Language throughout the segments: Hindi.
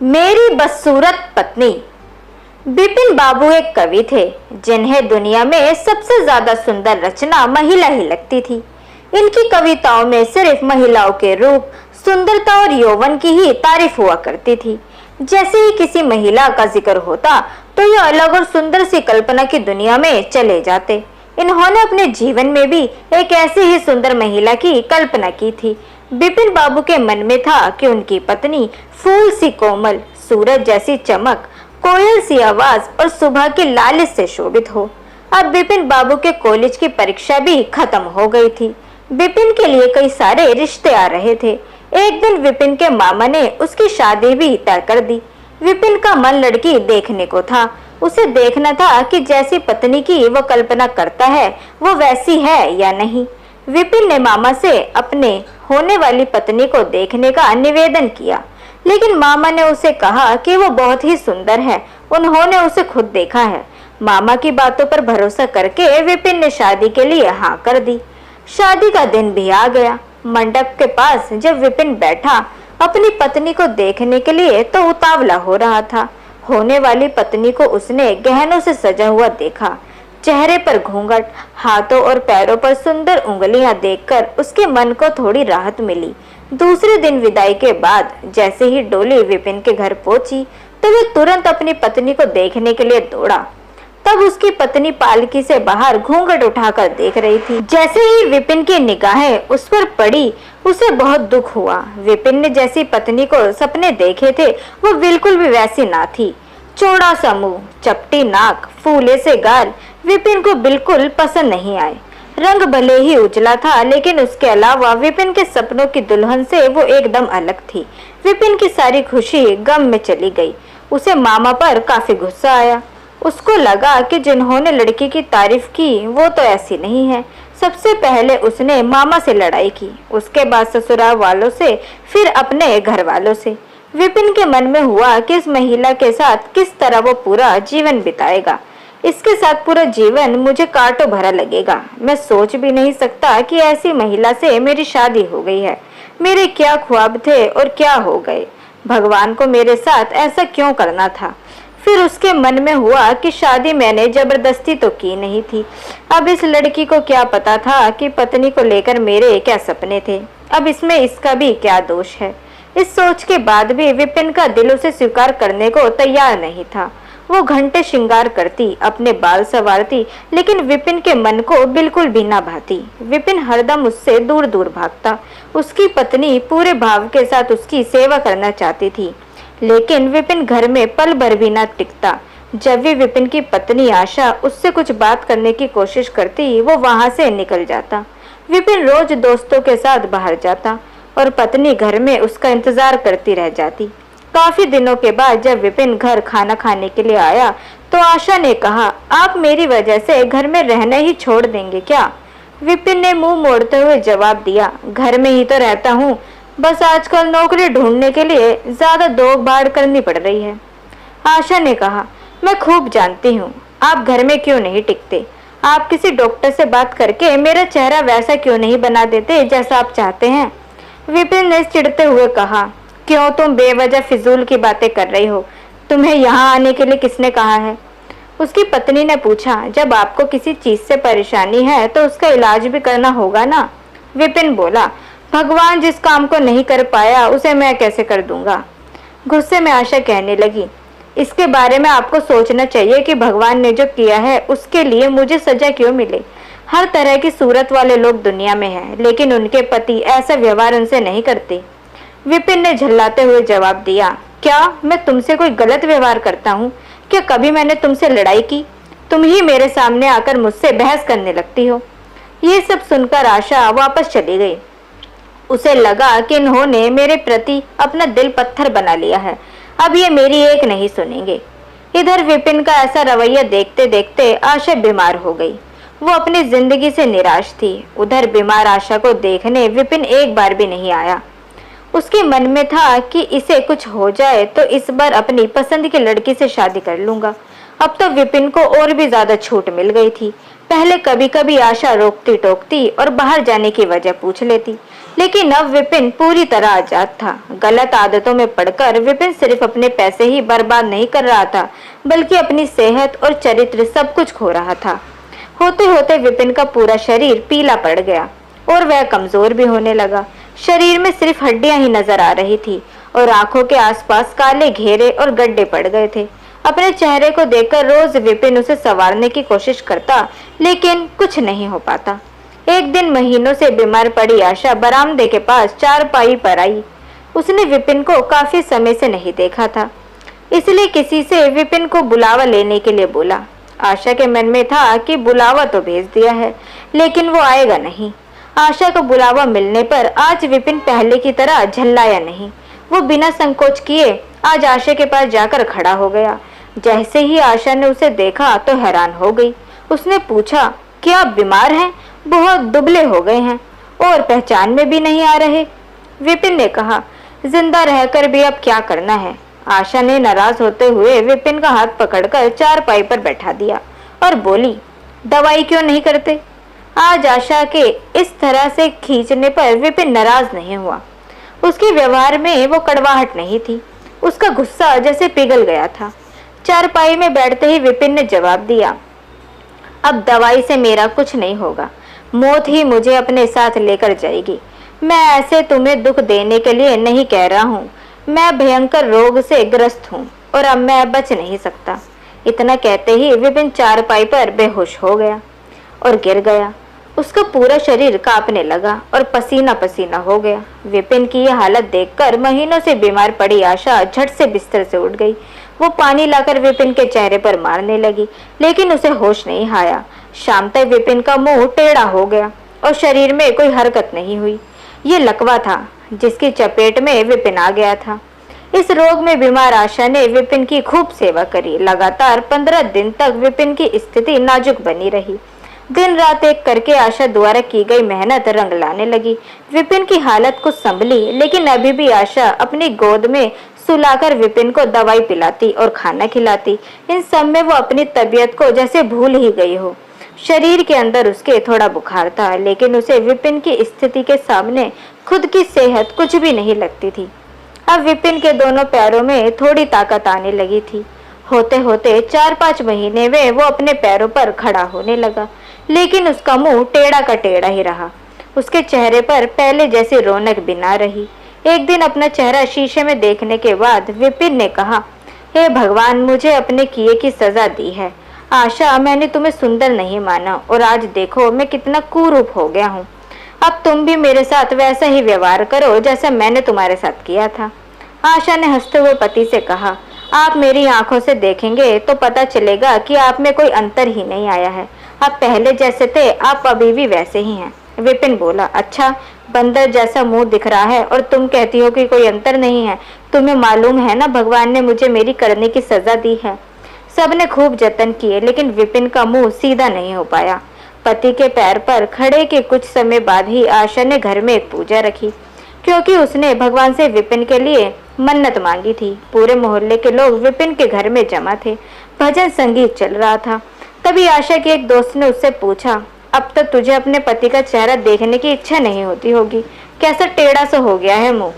मेरी बदसूरत पत्नी। बिपिन बाबू एक कवि थे जिन्हें दुनिया में सबसे ज्यादा सुंदर रचना महिला ही लगती थी। इनकी कविताओं में सिर्फ महिलाओं के रूप, सुंदरता और यौवन की ही तारीफ हुआ करती थी। जैसे ही किसी महिला का जिक्र होता तो ये अलग और सुंदर सी कल्पना की दुनिया में चले जाते। इन्होंने अपने जीवन में भी एक ऐसी ही सुंदर महिला की कल्पना की थी। बिपिन बाबू के मन में था कि उनकी पत्नी फूल सी कोमल, सूरज जैसी चमक, कोयल सी आवाज और सुबह की लालिश से शोभित हो। अब बिपिन बाबू के कॉलेज की परीक्षा भी खत्म हो गई थी। बिपिन के लिए कई सारे रिश्ते आ रहे थे। एक दिन विपिन के मामा ने उसकी शादी भी तय कर दी। विपिन का मन लड़की देखने को था। उसे देखना था कि जैसी पत्नी की वो कल्पना करता है वो वैसी है या नहीं। विपिन ने मामा से अपने होने वाली पत्नी को देखने का निवेदन किया, लेकिन मामा ने उसे कहा कि वो बहुत ही सुंदर है, उन्होंने उसे खुद देखा है। मामा की बातों पर भरोसा करके विपिन ने शादी के लिए हाँ कर दी। शादी का दिन भी आ गया। मंडप के पास जब विपिन बैठा अपनी पत्नी को देखने के लिए तो उतावला हो रहा था। होने वाली पत्नी को उसने गहनों से सजा हुआ देखा। चेहरे पर घूंघट, हाथों और पैरों पर सुंदर उंगलियां देखकर उसके मन को थोड़ी राहत मिली। दूसरे दिन विदाई के बाद जैसे ही डोली विपिन के घर पहुंची तो वह तुरंत अपनी पत्नी को देखने के लिए दौड़ा। तब उसकी पत्नी पालकी से बाहर घूंघट उठाकर देख रही थी। जैसे ही विपिन की निगाहें उस पर पड़ी उसे बहुत दुख हुआ। विपिन ने जैसी पत्नी को सपने देखे थे वो बिल्कुल भी वैसी ना थी। चौड़ा सा मुंह, चपटी नाक, फूले से गाल विपिन को बिल्कुल पसंद नहीं आए। रंग भले ही उजला था लेकिन उसके अलावा विपिन के सपनों की दुल्हन से वो एकदम अलग थी। विपिन की सारी खुशी गम में चली गई। उसे मामा पर काफी गुस्सा आया। उसको लगा कि जिन्होंने लड़की की तारीफ की वो तो ऐसी नहीं है। सबसे पहले उसने मामा से लड़ाई की, उसके बाद ससुराल वालों से, फिर अपने घर वालों से। विपिन के मन में हुआ कि इस महिला के साथ किस तरह वो पूरा जीवन बिताएगा। इसके साथ पूरा जीवन मुझे कांटों भरा लगेगा। मैं सोच भी नहीं सकता कि ऐसी महिला से मेरी शादी हो गई है। मेरे क्या ख्वाब थे और क्या हो गए। भगवान को मेरे साथ ऐसा क्यों करना था। फिर उसके मन में हुआ कि शादी मैंने जबरदस्ती तो की नहीं थी। अब इस लड़की को क्या पता था कि पत्नी को लेकर मेरे क्या सपने थे। अब इसमें इसका भी क्या दोष है। इस सोच के बाद भी विपिन का दिल उसे स्वीकार करने को तैयार नहीं था। वो घंटे श्रृंगार करती, अपने बाल संवारती, लेकिन विपिन के मन को बिल्कुल भी ना भाती। विपिन हरदम उससे दूर दूर भागता। उसकी पत्नी पूरे भाव के साथ उसकी सेवा करना चाहती थी, लेकिन विपिन घर में पल भर भी न टिकता। जब भी विपिन की पत्नी आशा उससे कुछ बात करने की कोशिश करती वो वहां से निकल जाता। विपिन रोज दोस्तों के साथ बाहर जाता और पत्नी घर में उसका इंतजार करती रह जाती। काफी दिनों के बाद जब विपिन घर खाना खाने के लिए आया तो आशा ने कहा, आप मेरी वजह से घर में रहना ही छोड़ देंगे क्या? विपिन ने मुंह मोड़ते हुए जवाब दिया, घर में ही तो रहता हूँ, बस आजकल नौकरी ढूंढने के लिए ज्यादा दौड़ भाड़ करनी पड़ रही है। आशा ने कहा, मैं खूब जानती हूँ आप घर में क्यों नहीं टिकते। आप किसी डॉक्टर से बात करके मेरा चेहरा वैसा क्यों नहीं बना देते जैसा आप चाहते हैं। विपिन ने चिढ़ते हुए कहा, क्यों तुम बेवजह फिजूल की बातें कर रही हो। तुम्हें यहाँ आने के लिए किसने कहा है? उसकी पत्नी ने पूछा, जब आपको किसी चीज से परेशानी है तो उसका इलाज भी करना होगा ना। विपिन बोला, भगवान जिस काम को नहीं कर पाया उसे मैं कैसे कर दूंगा। गुस्से में आशा कहने लगी, इसके बारे में आपको सोचना चाहिए कि भगवान ने जो किया है उसके लिए मुझे सजा क्यों मिले। हर तरह की सूरत वाले लोग दुनिया में हैं, लेकिन उनके पति ऐसा व्यवहार उनसे नहीं करते। विपिन ने झल्लाते हुए जवाब दिया, क्या मैं तुमसे कोई गलत व्यवहार करता हूँ? क्या कभी मैंने तुमसे लड़ाई की? तुम ही मेरे सामने आकर मुझसे बहस करने लगती हो। ये सब सुनकर आशा वापस चली गई। उसे लगा कि इन्होंने मेरे प्रति अपना दिल पत्थर बना लिया है, अब ये मेरी एक नहीं सुनेंगे। इधर विपिन का ऐसा रवैया देखते देखते आशा बीमार हो गई। वो अपनी जिंदगी से निराश थी। उधर बीमार आशा को देखने विपिन एक बार भी नहीं आया। उसके मन में था कि इसे कुछ हो जाए तो इस बार अपनी पसंद की लड़की से शादी कर लूंगा। अब तो विपिन को और भी ज्यादा छूट मिल गई थी। पहले कभी कभी आशा रोकती टोकती और बाहर जाने की वजह पूछ लेती, लेकिन अब विपिन पूरी तरह आजाद था। गलत आदतों में पड़कर विपिन सिर्फ अपने पैसे ही बर्बाद नहीं कर रहा था, बल्कि अपनी सेहत और चरित्र सब कुछ खो रहा था। होते होते विपिन का पूरा शरीर पीला पड़ गया और वह कमजोर भी होने लगा। शरीर में सिर्फ हड्डियां ही नजर आ रही थी और आंखों के आसपास काले घेरे और गड्ढे पड़ गए थे। अपने चेहरे को देखकर रोज विपिन उसे संवारने की कोशिश करता, लेकिन कुछ नहीं हो पाता। एक दिन महीनों से बीमार पड़ी आशा बरामदे के पास चारपाई पर आई। उसने विपिन को काफी समय से नहीं देखा था, इसलिए किसी से विपिन को बुलावा लेने के लिए बोला। आशा के मन में था कि बुलावा तो भेज दिया है, लेकिन वो आएगा नहीं। आशा को बुलावा मिलने पर आज विपिन पहले की तरह झल्लाया नहीं। वो बिना संकोच किए आज आशा के पास जाकर खड़ा हो गया। जैसे ही आशा ने उसे देखा तो हैरान हो गई। उसने पूछा, क्या आप बीमार हैं? बहुत दुबले हो गए हैं और पहचान में भी नहीं आ रहे। विपिन ने कहा, जिंदा रहकर भी अब क्या करना है। आशा ने नाराज होते हुए विपिन का हाथ पकड़कर चारपाई पर बैठा दिया और बोली, दवाई क्यों नहीं करते? आज आशा के इस तरह से खींचने पर विपिन नाराज नहीं हुआ। उसके व्यवहार में वो कड़वाहट नहीं थी। उसका गुस्सा जैसे पिघल गया था। चारपाई में बैठते ही विपिन ने जवाब दिया, अब दवाई से मेरा कुछ नहीं होगा। मौत ही मुझे अपने साथ लेकर जाएगी। मैं ऐसे तुम्हें दुख देने के लिए नहीं कह रहा हूँ। मैं भयंकर रोग से ग्रस्त हूँ और अब मैं बच नहीं सकता। इतना कहते ही विपिन चारपाई पर बेहोश हो गया और गिर गया। उसका पूरा शरीर कांपने लगा और पसीना पसीना हो गया। विपिन की यह हालत देखकर महीनों से बीमार पड़ी आशा झट से बिस्तर से उठ गई। वो पानी लाकर विपिन के चेहरे पर मारने लगी, लेकिन उसे होश नहीं आया। शाम तक विपिन का मुंह टेढ़ा हो गया और शरीर में कोई हरकत नहीं हुई। ये लकवा था जिसकी चपेट में विपिन आ गया था। इस रोग में बीमार आशा ने विपिन की खूब सेवा करी। लगातार 15 दिन तक विपिन की स्थिति नाजुक बनी रही। दिन रात एक करके आशा द्वारा की गई मेहनत रंग लाने लगी। विपिन की हालत कुछ संभली, लेकिन अभी भी आशा अपनी गोद में सुलाकर विपिन को दवाई पिलाती और खाना खिलाती। इन सब में वो अपनी तबीयत को जैसे भूल ही गई हो। शरीर के अंदर उसके थोड़ा बुखार था, लेकिन उसे विपिन की स्थिति के सामने खुद की सेहत कुछ भी नहीं लगती थी। अब विपिन के दोनों पैरों में थोड़ी ताकत आने लगी थी। होते होते 4-5 महीने में वो अपने पैरों पर खड़ा होने लगा, लेकिन उसका मुंह टेढ़ा का टेढ़ा ही रहा। उसके चेहरे पर पहले जैसी रौनक भी ना रही। एक दिन अपना चेहरा शीशे में देखने के बाद विपिन ने कहा, हे भगवान, मुझे अपने किए की सजा दी है। आशा, मैंने तुम्हें सुंदर नहीं माना और आज देखो मैं कितना कुरूप हो गया हूँ। अब तुम भी मेरे साथ वैसा ही व्यवहार करो जैसा मैंने तुम्हारे साथ किया था। आशा ने हंसते हुए पति से कहा, आप मेरी आंखों से देखेंगे तो पता चलेगा कि आप में कोई अंतर ही नहीं आया है। आप पहले जैसे थे, आप अभी भी वैसे ही हैं। विपिन बोला, अच्छा, बंदर जैसा मुंह दिख रहा है और तुम कहती हो कि कोई अंतर नहीं है। तुम्हें मालूम है ना, भगवान ने मुझे मेरी करने की सजा दी है। सबने खूब जतन किए, लेकिन विपिन का मुंह सीधा नहीं हो पाया। पति के पैर पर खड़े के कुछ समय बाद ही आशा ने घर में एक पूजा रखी, क्योंकि उसने भगवान से विपिन के लिए मन्नत मांगी थी। पूरे मोहल्ले के लोग विपिन के घर में जमा थे। भजन संगीत चल रहा था। तभी आशा के एक दोस्त ने उससे पूछा, अब तक तुझे अपने पति का चेहरा देखने की इच्छा नहीं होती होगी, कैसा टेढ़ा सा हो गया है मुंह।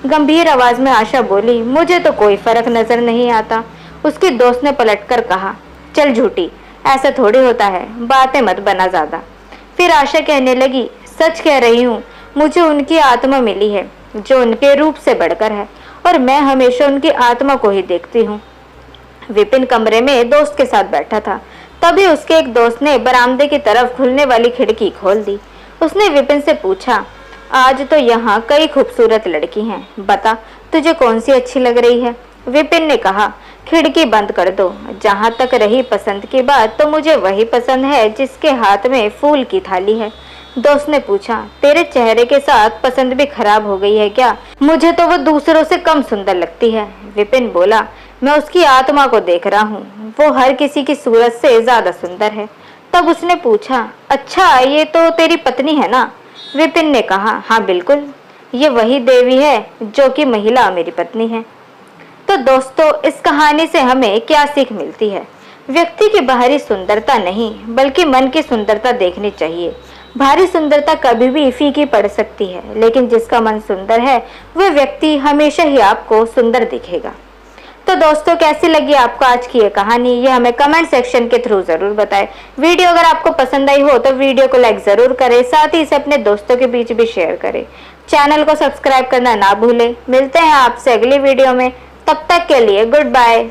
गंभीर आवाज में आशा बोली, मुझे तो कोई फर्क नजर नहीं आता। उसके दोस्त ने पलटकर कहा, चल झूठी, ऐसा थोड़ी होता है, बातें मत बना ज्यादा। फिर आशा कहने लगी, सच कह रही हूँ, मुझे उनकी आत्मा मिली है जो उनके रूप से बढ़कर है और मैं हमेशा उनकी आत्मा को ही देखती हूँ। विपिन कमरे में दोस्त के साथ बैठा था। तभी उसके एक दोस्त ने बरामदे की तरफ खुलने वाली खिड़की खोल दी। उसने विपिन से पूछा, आज तो यहाँ कई खूबसूरत लड़की हैं, बता तुझे कौन सी अच्छी लग रही है। विपिन ने कहा, खिड़की बंद कर दो। जहाँ तक रही पसंद की बात, तो मुझे वही पसंद है जिसके हाथ में फूल की थाली है। दोस्त ने पूछा, तेरे चेहरे के साथ पसंद भी खराब हो गई है क्या? मुझे तो वो दूसरों से कम सुंदर लगती है। विपिन बोला, मैं उसकी आत्मा को देख रहा हूँ, वो हर किसी की सूरत से ज्यादा सुंदर है। तब उसने पूछा, अच्छा ये तो तेरी पत्नी है ना? विपिन ने कहा, हाँ बिल्कुल, ये वही देवी है जो कि महिला मेरी पत्नी है। तो दोस्तों, इस कहानी से हमें क्या सीख मिलती है? व्यक्ति की बाहरी सुंदरता नहीं, बल्कि मन की सुंदरता देखनी चाहिए। भारी सुंदरता कभी भी फीकी पड़ सकती है, लेकिन जिसका मन सुंदर है वह व्यक्ति हमेशा ही आपको सुंदर दिखेगा। तो दोस्तों, कैसी लगी आपको आज की ये कहानी, ये हमें कमेंट सेक्शन के थ्रू जरूर बताएं। वीडियो अगर आपको पसंद आई हो तो वीडियो को लाइक जरूर करें, साथ ही इसे अपने दोस्तों के बीच भी शेयर करें। चैनल को सब्सक्राइब करना ना भूलें। मिलते हैं आपसे अगली वीडियो में, तब तक के लिए गुड बाय।